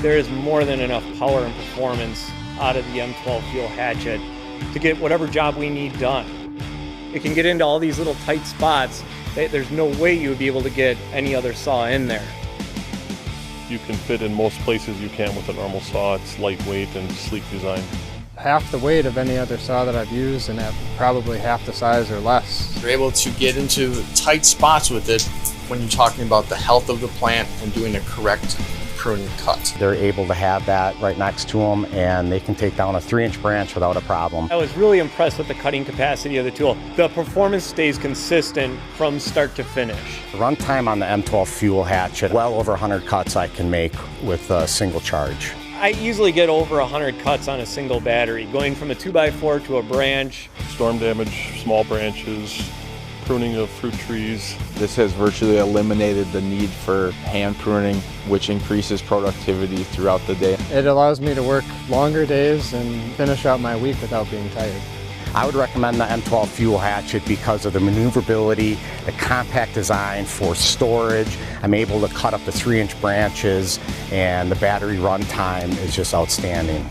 there is more than enough power and performance out of the M12 fuel hatchet to get whatever job we need done. It can get into all these little tight spots. There's no way you would be able to get any other saw in there. You can fit in most places you can with a normal saw. It's lightweight and sleek design. Half the weight of any other saw that I've used, and at probably half the size or less. You're able to get into tight spots with it when you're talking about the health of the plant and doing a correct pruning cut. They're able to have that right next to them, and they can take down a 3-inch branch without a problem. I was really impressed with the cutting capacity of the tool. The performance stays consistent from start to finish. The runtime on the M12 fuel hatchet, well over 100 cuts I can make with a single charge. I easily get over 100 cuts on a single battery, going from a 2x4 to a branch. Storm damage, small branches, pruning of fruit trees. This has virtually eliminated the need for hand pruning, which increases productivity throughout the day. It allows me to work longer days and finish out my week without being tired. I would recommend the M12 fuel hatchet because of the maneuverability, the compact design for storage. I'm able to cut up to 3-inch branches, and the battery run time is just outstanding.